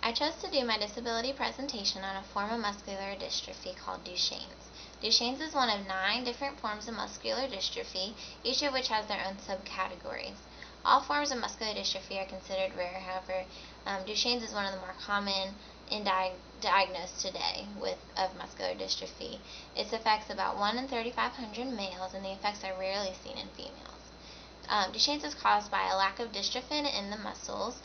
I chose to do my disability presentation on a form of muscular dystrophy called Duchenne's. Duchenne's is one of 9 different forms of muscular dystrophy, each of which has their own subcategories. All forms of muscular dystrophy are considered rare, however, Duchenne's is one of the more common diagnosed today of muscular dystrophy. It affects about 1 in 3,500 males, and the effects are rarely seen in females. Duchenne's is caused by a lack of dystrophin in the muscles.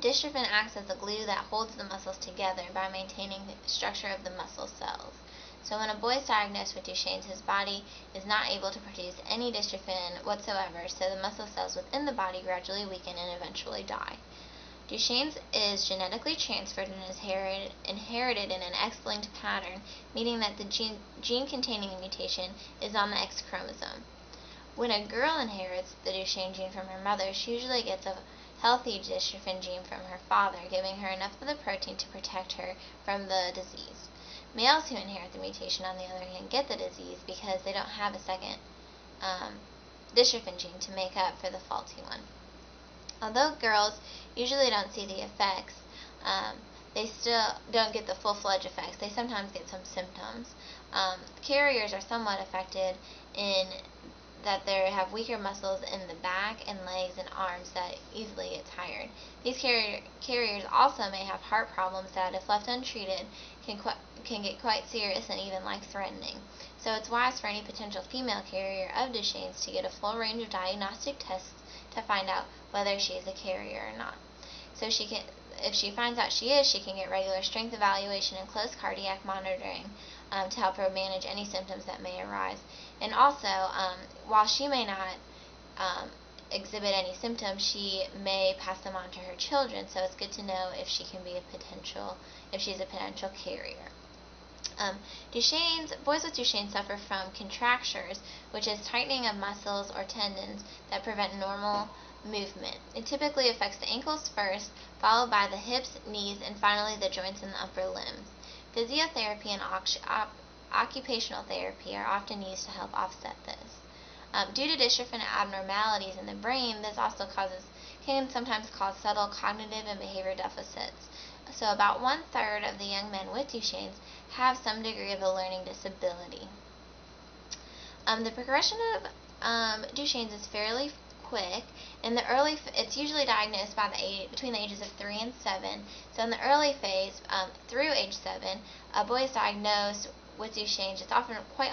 Dystrophin acts as the glue that holds the muscles together by maintaining the structure of the muscle cells. So when a boy is diagnosed with Duchenne's, his body is not able to produce any dystrophin whatsoever, so the muscle cells within the body gradually weaken and eventually die. Duchenne's is genetically transferred and is inherited in an X-linked pattern, meaning that the gene containing the mutation is on the X chromosome. When a girl inherits the Duchenne gene from her mother, she usually gets a healthy dystrophin gene from her father, giving her enough of the protein to protect her from the disease. Males who inherit the mutation, on the other hand, get the disease because they don't have a second dystrophin gene to make up for the faulty one. Although girls usually don't see the effects, they still don't get the full-fledged effects. They sometimes get some symptoms. Carriers are somewhat affected in that they have weaker muscles in the back and legs and arms that easily get tired. These carriers also may have heart problems that, if left untreated, can get quite serious and even life-threatening. So it's wise for any potential female carrier of Duchenne's to get a full range of diagnostic tests to find out whether she is a carrier or not. So if she finds out she is, she can get regular strength evaluation and close cardiac monitoring to help her manage any symptoms that may arise. And also, while she may not exhibit any symptoms, she may pass them on to her children, so it's good to know if she's a potential carrier. Boys with Duchenne suffer from contractures, which is tightening of muscles or tendons that prevent normal movement. It typically affects the ankles first, followed by the hips, knees, and finally the joints in the upper limbs. Physiotherapy and occupational therapy are often used to help offset this. Due to dystrophin abnormalities in the brain, this also can sometimes cause subtle cognitive and behavior deficits. So about 1/3 of the young men with Duchenne's have some degree of a learning disability. The progression of Duchenne's is fairly quick. It's usually diagnosed between the ages of 3 and 7. So in the early phase, through age 7, a boy is diagnosed with Duchenne's. It's often quite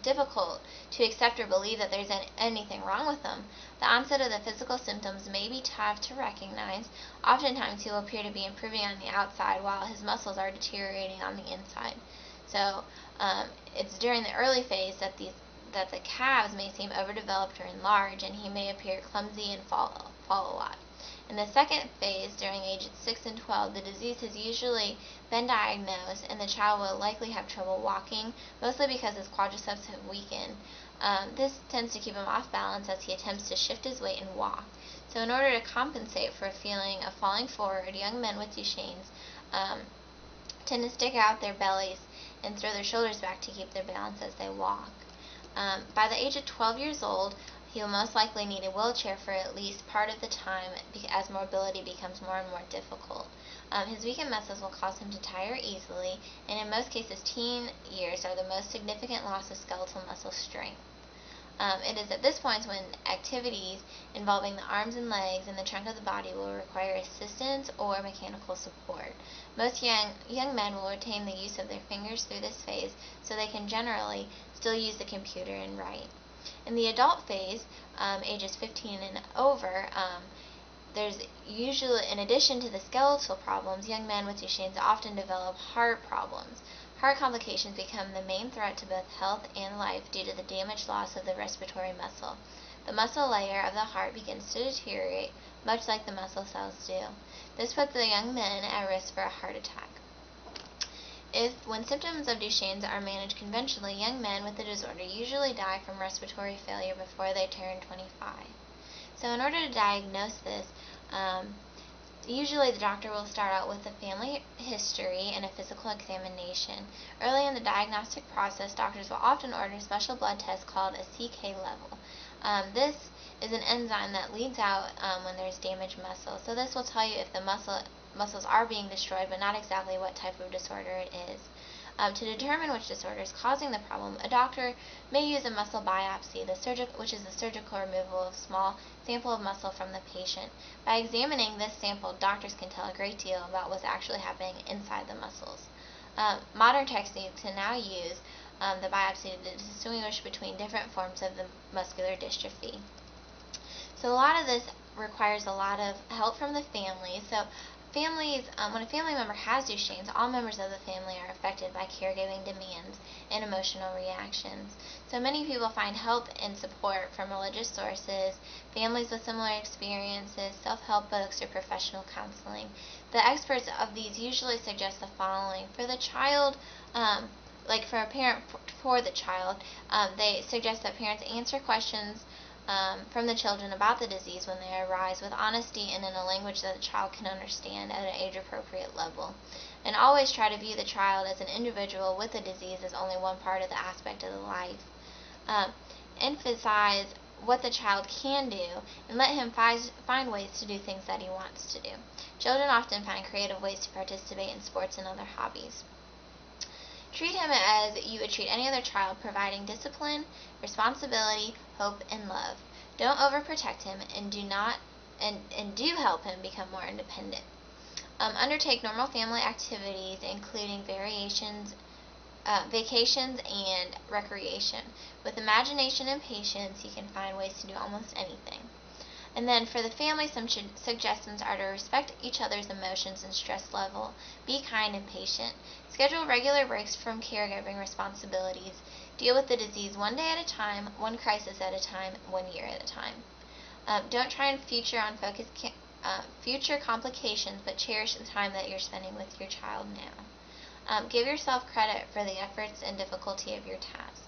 difficult to accept or believe that there's anything wrong with them. The onset of the physical symptoms may be tough to recognize. Oftentimes he will appear to be improving on the outside while his muscles are deteriorating on the inside. So it's during the early phase that the calves may seem overdeveloped or enlarged, and he may appear clumsy and fall a lot. In the second phase, during ages 6 and 12, the disease has usually been diagnosed, and the child will likely have trouble walking, mostly because his quadriceps have weakened. This tends to keep him off balance as he attempts to shift his weight and walk. So in order to compensate for a feeling of falling forward, young men with Duchenne's tend to stick out their bellies and throw their shoulders back to keep their balance as they walk. By the age of 12 years old, he will most likely need a wheelchair for at least part of the time as mobility becomes more and more difficult. His weakened muscles will cause him to tire easily, and in most cases, teen years are the most significant loss of skeletal muscle strength. It is at this point when activities involving the arms and legs and the trunk of the body will require assistance or mechanical support. Most young men will retain the use of their fingers through this phase, so they can generally still use the computer and write. In the adult phase, ages 15 and over, there's usually, in addition to the skeletal problems, young men with Duchenne's often develop heart problems. Heart complications become the main threat to both health and life due to the damaged loss of the respiratory muscle. The muscle layer of the heart begins to deteriorate, much like the muscle cells do. This puts the young men at risk for a heart attack. When symptoms of Duchenne's are managed conventionally, young men with the disorder usually die from respiratory failure before they turn 25. So in order to diagnose this, usually the doctor will start out with a family history and a physical examination. Early in the diagnostic process, doctors will often order a special blood test called a CK level. This is an enzyme that leads out when there's damaged muscle. So this will tell you if the muscle muscles are being destroyed, but not exactly what type of disorder it is. To determine which disorder is causing the problem, a doctor may use a muscle biopsy, which is the surgical removal of a small sample of muscle from the patient. By examining this sample, doctors can tell a great deal about what's actually happening inside the muscles. Modern techniques can now use the biopsy to distinguish between different forms of the muscular dystrophy. So a lot of this requires a lot of help from the family. So families, when a family member has Duchenne's, all members of the family are affected by caregiving demands and emotional reactions. So many people find help and support from religious sources, families with similar experiences, self-help books, or professional counseling. The experts of these usually suggest the following. For the child, like for a parent for the child, they suggest that parents answer questions from the children about the disease when they arise with honesty and in a language that the child can understand at an age-appropriate level. And always try to view the child as an individual with the disease as only one part of the aspect of the life. Emphasize what the child can do and let him find ways to do things that he wants to do. Children often find creative ways to participate in sports and other hobbies. Treat him as you would treat any other child, providing discipline, responsibility, hope, and love. Don't overprotect him and do help him become more independent. Undertake normal family activities, including vacations and recreation. With imagination and patience, you can find ways to do almost anything. And then for the family, some suggestions are to respect each other's emotions and stress level, be kind and patient, schedule regular breaks from caregiving responsibilities, deal with the disease one day at a time, one crisis at a time, 1 year at a time. Don't try and focus future complications, but cherish the time that you're spending with your child now. Give yourself credit for the efforts and difficulty of your task.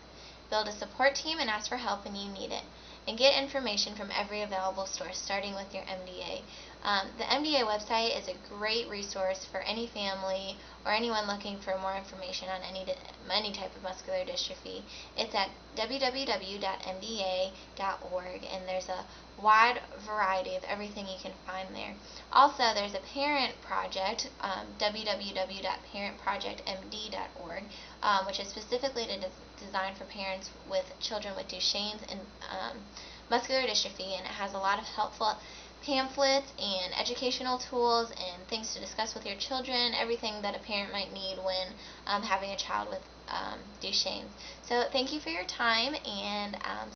Build a support team and ask for help when you need it. And get information from every available source, starting with your MDA. The MDA website is a great resource for any family or anyone looking for more information on any type of muscular dystrophy. It's at www.mda.org, and there's a wide variety of everything you can find there. Also, there's a parent project, www.parentprojectmd.org, which is specifically designed for parents with children with Duchenne's and muscular dystrophy, and it has a lot of helpful pamphlets and educational tools and things to discuss with your children, everything that a parent might need when having a child with Duchenne's. So thank you for your time, and